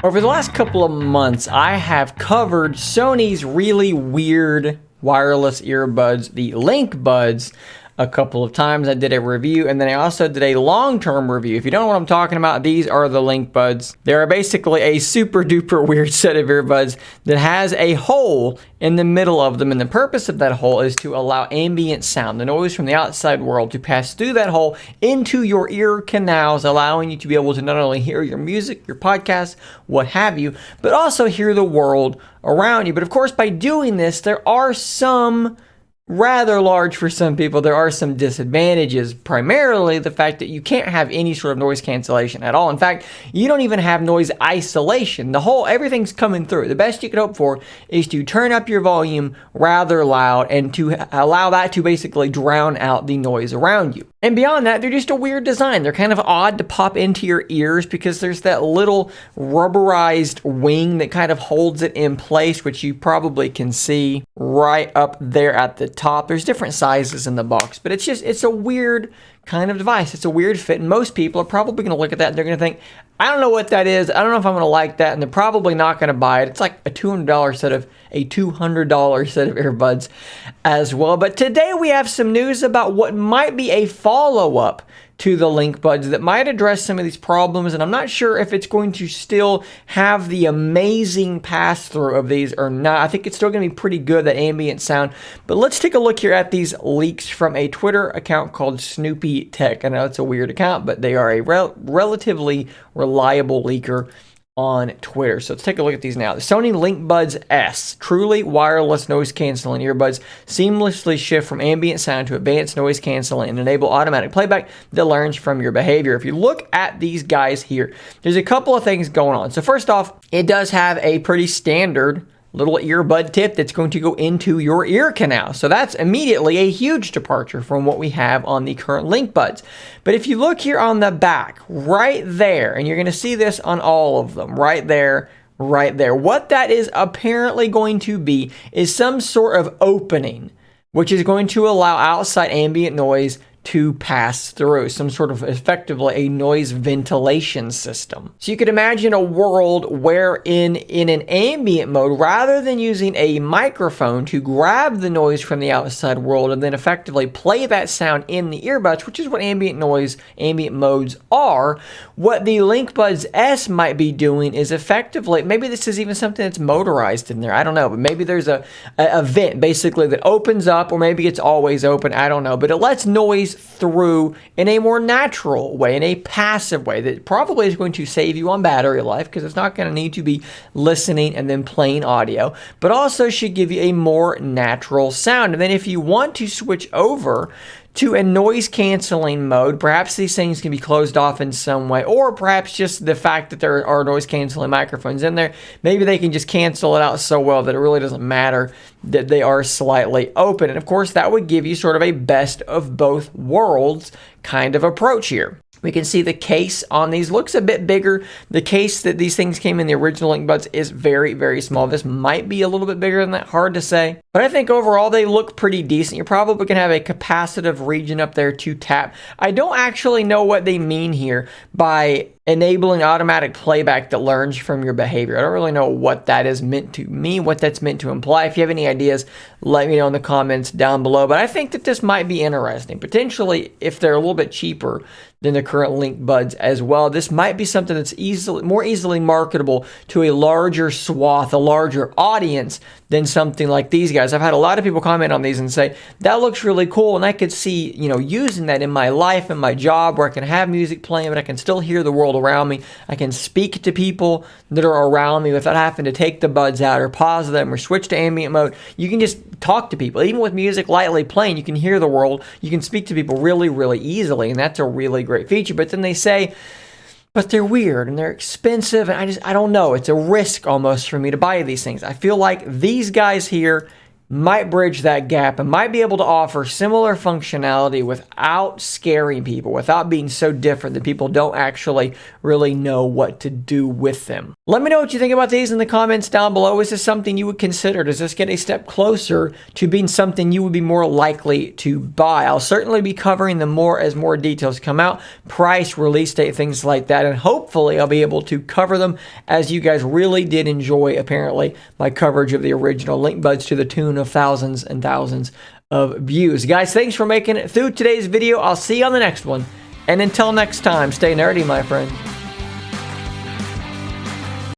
Over the last couple of months, I have covered Sony's really weird wireless earbuds, the LinkBuds, a couple of times. I did a review, and then I also did a long-term review. If you don't know what I'm talking about, these are the LinkBuds. They are basically a super duper weird set of earbuds that has a hole in the middle of them, and the purpose of that hole is to allow ambient sound, the noise from the outside world, to pass through that hole into your ear canals, allowing you to be able to not only hear your music, your podcasts, what have you, but also hear the world around you. But of course, by doing this, there are some rather large for some people. There are some disadvantages, primarily the fact that you can't have any sort of noise cancellation at all. In fact, you don't even have noise isolation. Everything's coming through. The best you could hope for is to turn up your volume rather loud and to allow that to basically drown out the noise around you. And beyond that, they're just a weird design. They're kind of odd to pop into your ears because there's that little rubberized wing that kind of holds it in place, which you probably can see right up there at the top. There's different sizes in the box, but it's a weird kind of device. It's a weird fit, and most people are probably going to look at that and they're going to think, I don't know what that is. I don't know if I'm going to like that, and they're probably not going to buy it. It's like a $200 set of earbuds as well. But today we have some news about what might be a follow-up to the LinkBuds that might address some of these problems, and I'm not sure if it's going to still have the amazing pass-through of these or not. I think it's still going to be pretty good, that ambient sound. But let's take a look here at these leaks from a Twitter account called Snoopy Tech. I know it's a weird account, but they are a relatively reliable leaker on Twitter. So let's take a look at these now. The Sony LinkBuds S, truly wireless noise canceling earbuds, seamlessly shift from ambient sound to advanced noise canceling and enable automatic playback that learns from your behavior. If you look at these guys here, there's a couple of things going on. So first off, it does have a pretty standard little earbud tip that's going to go into your ear canal. So that's immediately a huge departure from what we have on the current LinkBuds. But if you look here on the back, right there, and you're going to see this on all of them, right there, what that is apparently going to be is some sort of opening, which is going to allow outside ambient noise to pass through, some sort of effectively a noise ventilation system. So you could imagine a world where in an ambient mode, rather than using a microphone to grab the noise from the outside world and then effectively play that sound in the earbuds, which is what ambient modes are, what the LinkBuds S might be doing is effectively, maybe this is even something that's motorized in there, I don't know, but maybe there's a vent basically that opens up, or maybe it's always open, I don't know, but it lets noise through in a more natural way, in a passive way that probably is going to save you on battery life because it's not going to need to be listening and then playing audio, but also should give you a more natural sound. And then if you want to switch over to a noise canceling mode, perhaps these things can be closed off in some way, or perhaps just the fact that there are noise canceling microphones in there, maybe they can just cancel it out so well that it really doesn't matter that they are slightly open. And of course, that would give you sort of a best of both worlds kind of approach here. We can see the case on these looks a bit bigger. The case that these things came in the original LinkBuds is very, very small. This might be a little bit bigger than that, hard to say. But I think overall they look pretty decent. You're probably going to have a capacitive region up there to tap. I don't actually know what they mean here by enabling automatic playback that learns from your behavior. I don't really know what that is meant to mean, what that's meant to imply. If you have any ideas, let me know in the comments down below. But I think that this might be interesting. Potentially, if they're a little bit cheaper than the current LinkBuds as well, this might be something that's more easily marketable to a larger swath, a larger audience than something like these guys. I've had a lot of people comment on these and say, that looks really cool, and I could see, using that in my life and my job where I can have music playing, but I can still hear the world around me. I can speak to people that are around me without having to take the buds out or pause them or switch to ambient mode. You can just talk to people. Even with music lightly playing, you can hear the world. You can speak to people really, really easily, and that's a really great feature. But then they say, but they're weird and they're expensive, and I don't know. It's a risk almost for me to buy these things. I feel like these guys here might bridge that gap and might be able to offer similar functionality without scaring people, without being so different that people don't actually really know what to do with them. Let me know what you think about these in the comments down below. Is this something you would consider? Does this get a step closer to being something you would be more likely to buy? I'll certainly be covering them more as more details come out, price, release date, things like that, and hopefully I'll be able to cover them as you guys really did enjoy, apparently, my coverage of the original LinkBuds to the tune of thousands and thousands of views. Guys, thanks for making it through today's video. I'll see you on the next one. And until next time, stay nerdy, my friend.